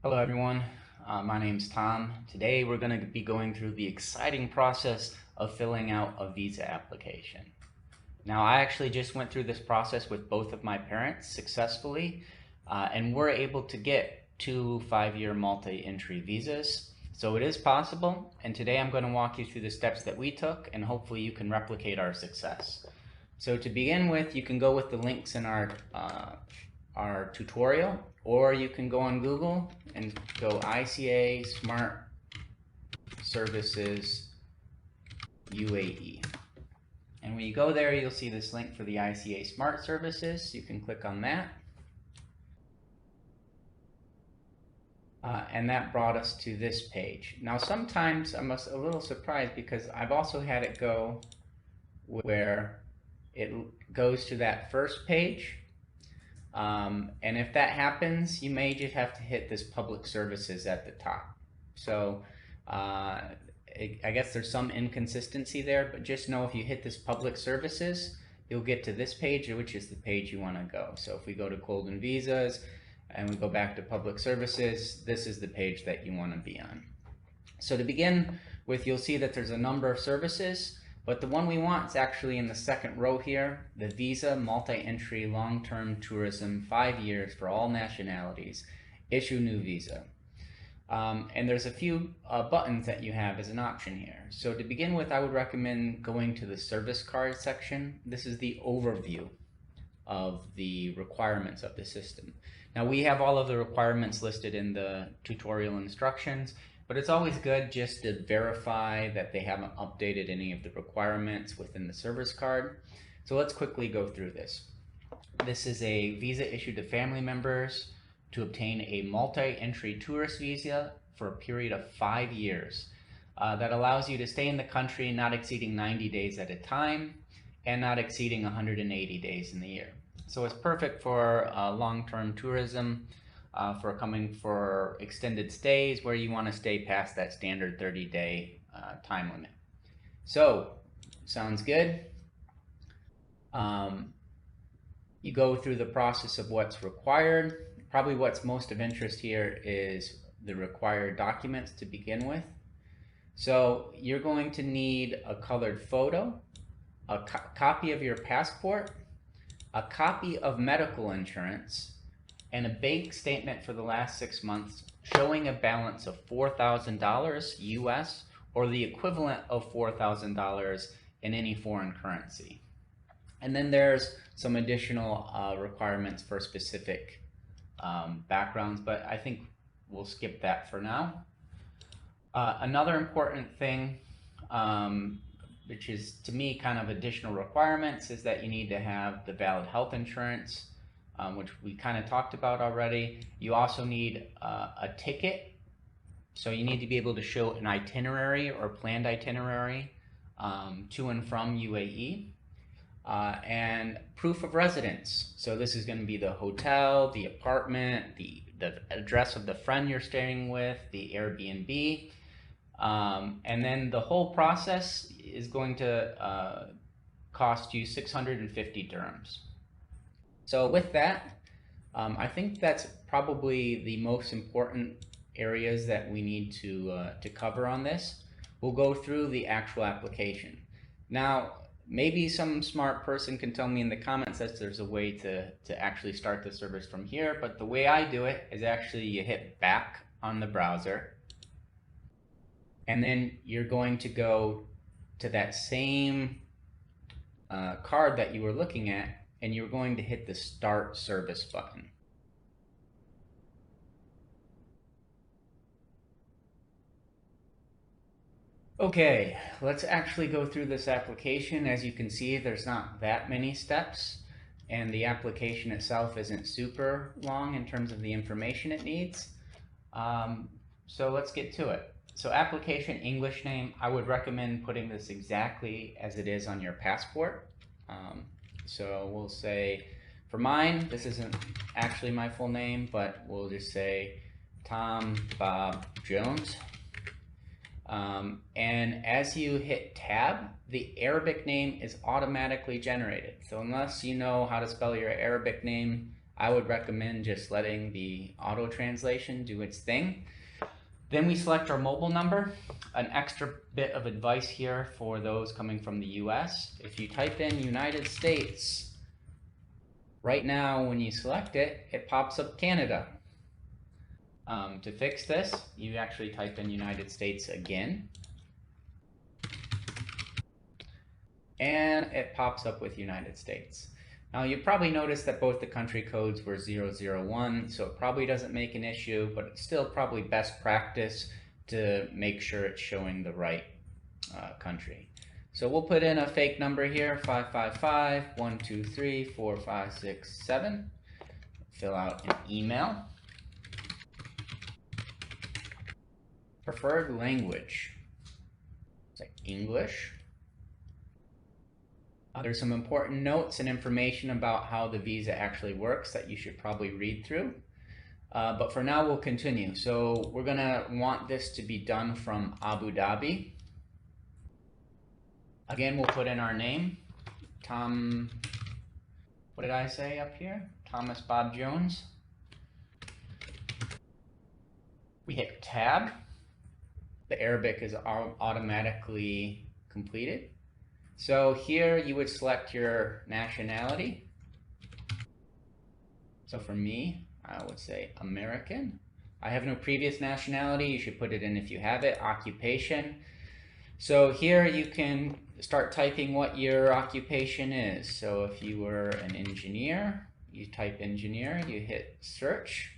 Hello everyone, my name's Tom. Today we're going to be going through the exciting process of filling out a visa application. Now I actually just went through this process with both of my parents successfully and we're able to get 2 5-year multi-entry visas. So it is possible, and today I'm going to walk you through the steps that we took and hopefully you can replicate our success. So to begin with, you can go with the links in our tutorial, or you can go on Google and go ICA Smart Services UAE. And when you go there, you'll see this link for the ICA Smart Services. You can click on that. And that brought us to this page. Now sometimes I'm a little surprised because I've also had it go where it goes to that first page. And if that happens, you may just have to hit this public services at the top. So I guess there's some inconsistency there, but just know if you hit this public services, you'll get to this page, which is the page you want to go. So if we go to golden visas and we go back to public services, this is the page that you want to be on. So to begin with, you'll see that there's a number of services, but the one we want is actually in the second row here, the Visa Multi-Entry Long-Term Tourism 5 years for all nationalities, issue new visa. And there's a few buttons that you have as an option here. So to begin with, I would recommend going to the service card section. This is the overview of the requirements of the system. Now we have all of the requirements listed in the tutorial instructions, but it's always good just to verify that they haven't updated any of the requirements within the service card. So let's quickly go through this. This is a visa issued to family members to obtain a multi-entry tourist visa for a period of 5 years that allows you to stay in the country not exceeding 90 days at a time and not exceeding 180 days in the year. So it's perfect for long-term tourism, for coming for extended stays where you want to stay past that standard 30-day time limit. So, sounds good. You go through the process of what's required. Probably what's most of interest here is the required documents to begin with. So you're going to need a colored photo, a copy of your passport, a copy of medical insurance, and a bank statement for the last 6 months showing a balance of $4,000 US or the equivalent of $4,000 in any foreign currency. And then there's some additional requirements for specific backgrounds, but I think we'll skip that for now. Another important thing, which is to me kind of additional requirements, is that you need to have the valid health insurance, which we kind of talked about already. You also need a ticket, so you need to be able to show an itinerary or planned itinerary to and from UAE, and proof of residence. So this is going to be the hotel, the apartment, the address of the friend you're staying with, the Airbnb, and then the whole process is going to cost you 650 dirhams. So with that, I think that's probably the most important areas that we need to cover on this. We'll go through the actual application. Now, maybe some smart person can tell me in the comments that there's a way to actually start the service from here, but the way I do it is actually you hit back on the browser, and then you're going to go to that same card that you were looking at, and you're going to hit the Start Service button. Okay, let's actually go through this application. As you can see, there's not that many steps, and the application itself isn't super long in terms of the information it needs. So let's get to it. So application English name, I would recommend putting this exactly as it is on your passport. So we'll say, for mine, this isn't actually my full name, but we'll just say Tom Bob Jones. And as you hit tab, the Arabic name is automatically generated. So unless you know how to spell your Arabic name, I would recommend just letting the auto translation do its thing. Then we select our mobile number. An extra bit of advice here for those coming from the US. If you type in United States, right now when you select it, it pops up Canada. To fix this, you actually type in United States again. And it pops up with United States. Now you probably noticed that both the country codes were 001, so it probably doesn't make an issue, but it's still probably best practice to make sure it's showing the right country. So we'll put in a fake number here, 555-123-4567. Fill out an email. Preferred language. It's like English. There's some important notes and information about how the visa actually works that you should probably read through. But for now, we'll continue. So we're going to want this to be done from Abu Dhabi. Again, we'll put in our name. Tom, what did I say up here? Thomas Bob Jones. We hit tab. The Arabic is automatically completed. So here you would select your nationality. So for me, I would say American. I have no previous nationality. You should put it in if you have it. Occupation. So here you can start typing what your occupation is. So if you were an engineer, you type engineer, you hit search.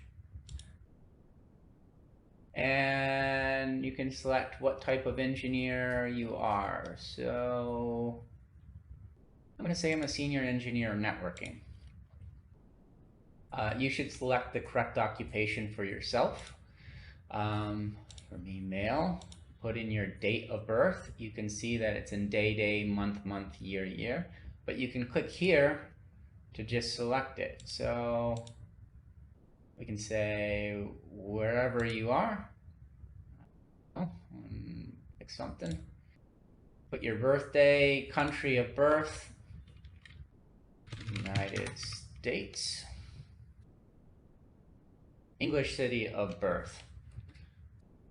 And you can select what type of engineer you are. So I'm going to say I'm a senior engineer of networking. You should select the correct occupation for yourself. For me, male. Put in your date of birth. You can see that it's in day, day, month, month, year, year. But you can click here to just select it. So we can say wherever you are. Pick something. Put your birthday, country of birth, United States, English city of birth.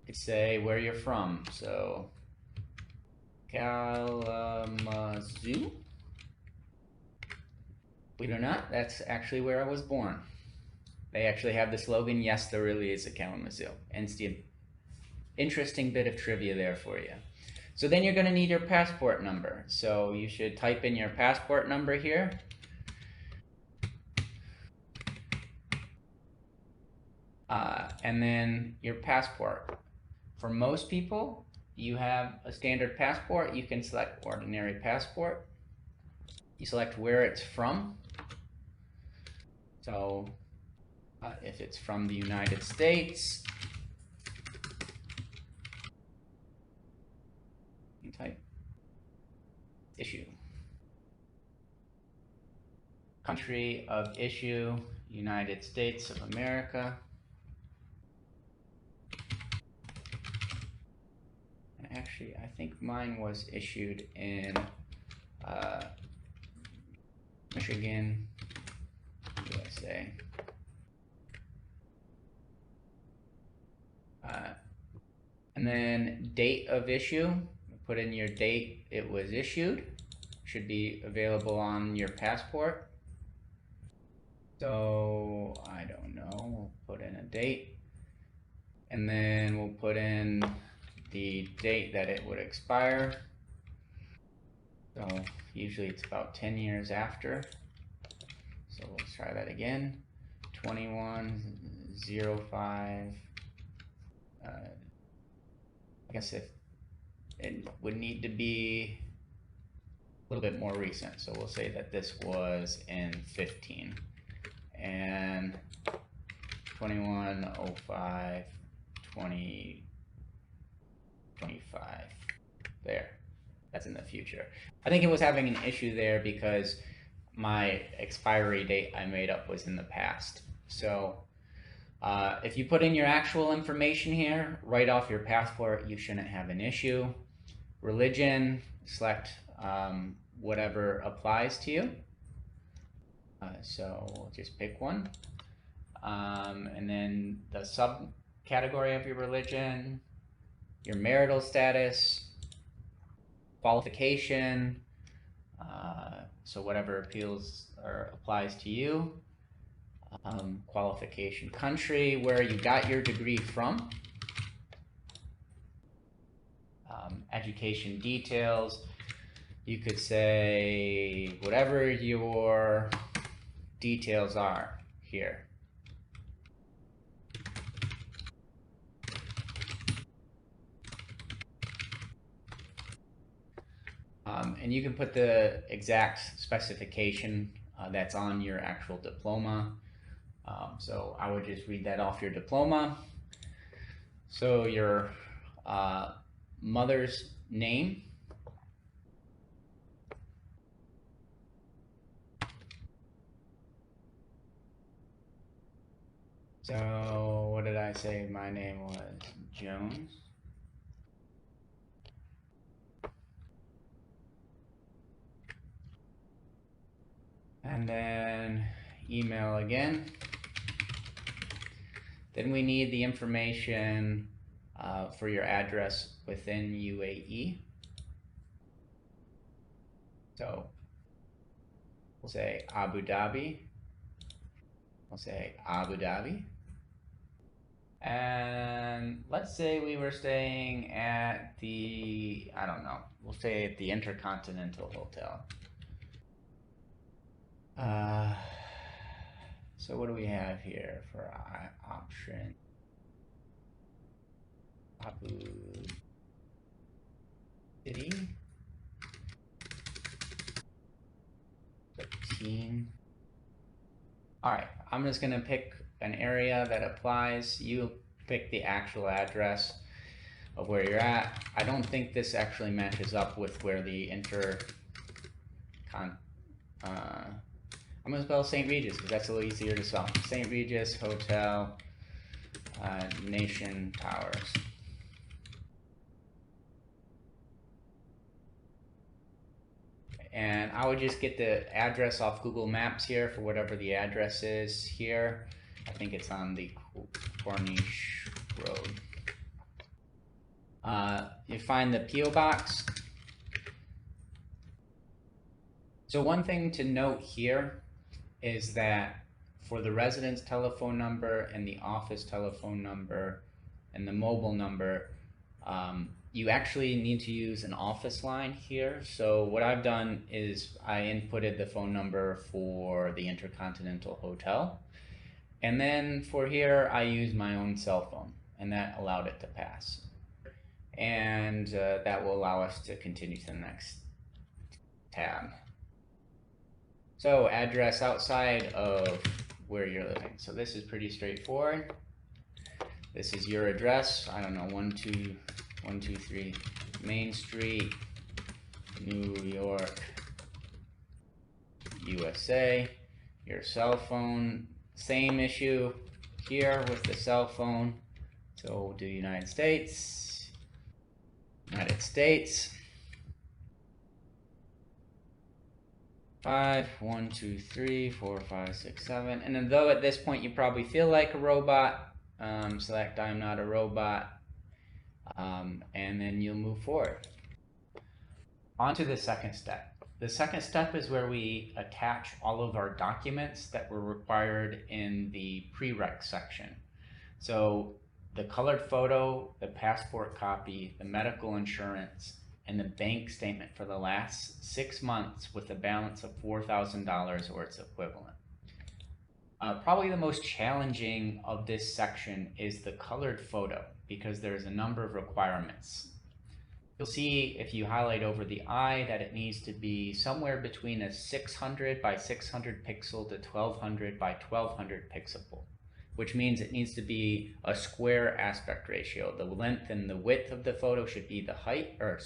You could say where you're from. So Kalamazoo. Believe it or not, that's actually where I was born. They actually have the slogan, yes, there really is a Kalamazoo. And it's the interesting bit of trivia there for you. So then you're going to need your passport number. So you should type in your passport number here. And then your passport. For most people, you have a standard passport. You can select ordinary passport. You select where it's from. So if it's from the United States, you type issue. Country of issue, United States of America. And actually, I think mine was issued in Michigan, USA. And then date of issue, put in your date it was issued. Should be available on your passport. So I don't know, we'll put in a date. And then we'll put in the date that it would expire. So usually it's about 10 years after. So let's try that again. 21/05. I guess if it would need to be a little bit more recent. So we'll say that this was in 15. And 21/05/2025. There. That's in the future. I think it was having an issue there because my expiry date I made up was in the past. So if you put in your actual information here, right off your passport, you shouldn't have an issue. Religion, select whatever applies to you. So we'll just pick one. And then the subcategory of your religion, your marital status, qualification, so whatever appeals or applies to you, qualification country, where you got your degree from, education details. You could say whatever your details are here. And you can put the exact specification that's on your actual diploma. So I would just read that off your diploma. So your mother's name, so what did I say my name was? Jones. And then email again. Then we need the information for your address within UAE. So we'll say Abu Dhabi. We'll say Abu Dhabi. And let's say we were staying at the, I don't know, we'll say at the Intercontinental Hotel. So what do we have here for option? Abu Dhabi 13. All right, I'm just gonna pick an area that applies. You pick the actual address of where you're at. I don't think this actually matches up with where the I'm gonna spell St. Regis because that's a little easier to spell. St. Regis Hotel, Nation Towers. And I would just get the address off Google Maps here for whatever the address is here. I think it's on the Corniche Road. You find the P.O. box. So one thing to note here is that for the residence telephone number and the office telephone number and the mobile number, you actually need to use an office line here. So what I've done is I inputted the phone number for the Intercontinental Hotel. And then for here, I use my own cell phone, and that allowed it to pass. And that will allow us to continue to the next tab. So address outside of where you're living. So this is pretty straightforward. This is your address. I don't know, 123 Main Street, New York, USA. Your cell phone, same issue here with the cell phone. So we'll do United States. United States. 5, 1, 2, 3, 4, 5, 6, 7. And then though at this point you probably feel like a robot, select I'm not a robot, and then you'll move forward. On to the second step. The second step is where we attach all of our documents that were required in the prereq section. So the colored photo, the passport copy, the medical insurance, and the bank statement for the last 6 months with a balance of $4,000 or its equivalent. Probably the most challenging of this section is the colored photo because there's a number of requirements. You'll see if you highlight over the eye that it needs to be somewhere between a 600 by 600 pixel to 1200 by 1200 pixel, which means it needs to be a square aspect ratio. The length and the width of the photo should be the height, or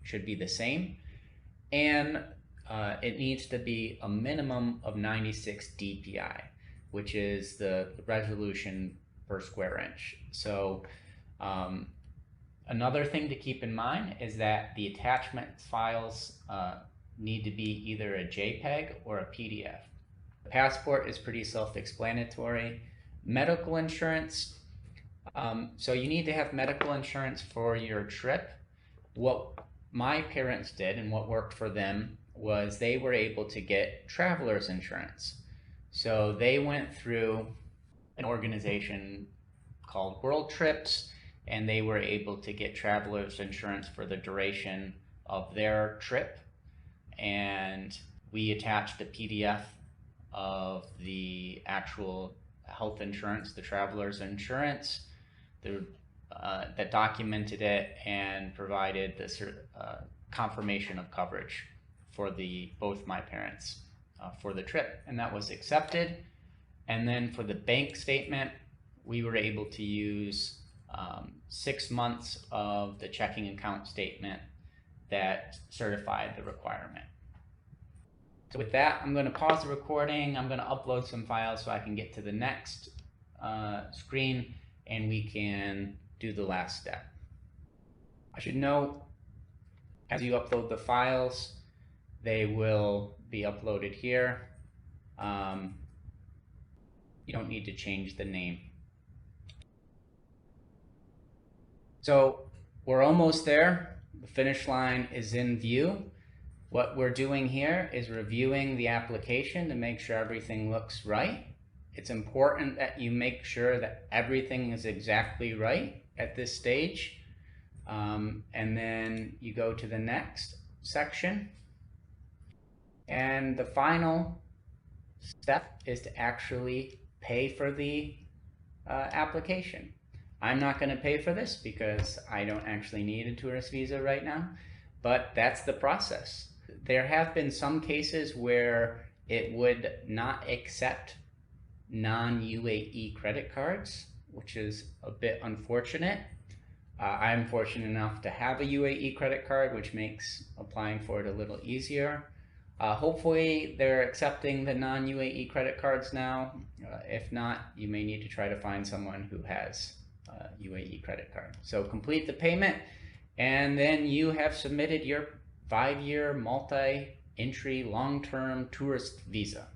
should be the same, and it needs to be a minimum of 96 dpi, which is the resolution per square inch. So another thing to keep in mind is that the attachment files need to be either a JPEG or a PDF. Passport is pretty self-explanatory. Medical insurance, so you need to have medical insurance for your trip. What my parents did and what worked for them was they were able to get traveler's insurance. So they went through an organization called World Trips, and they were able to get traveler's insurance for the duration of their trip. And we attached a PDF of the actual health insurance, the traveler's insurance, that documented it and provided the confirmation of coverage for both my parents for the trip, and that was accepted. And then for the bank statement, we were able to use 6 months of the checking account statement that certified the requirement. So with that, I'm going to pause the recording. I'm going to upload some files so I can get to the next screen and we can do the last step. I should note, as you upload the files, they will be uploaded here. You don't need to change the name. So we're almost there. The finish line is in view. What we're doing here is reviewing the application to make sure everything looks right. It's important that you make sure that everything is exactly right at this stage. And then you go to the next section. And the final step is to actually pay for the application. I'm not going to pay for this because I don't actually need a tourist visa right now, but that's the process. There have been some cases where it would not accept non-UAE credit cards, which is a bit unfortunate. I'm fortunate enough to have a UAE credit card, which makes applying for it a little easier. Hopefully they're accepting the non-UAE credit cards now. If not, you may need to try to find someone who has a UAE credit card. So complete the payment, and then you have submitted your 5-year multi-entry long-term tourist visa.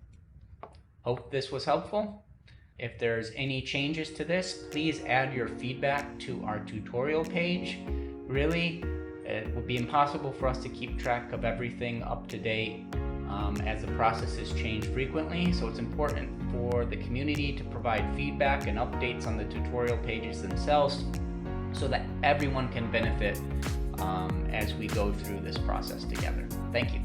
Hope this was helpful. If there's any changes to this, please add your feedback to our tutorial page. Really, it would be impossible for us to keep track of everything up to date as the processes change frequently, so it's important for the community to provide feedback and updates on the tutorial pages themselves so that everyone can benefit as we go through this process together. Thank you.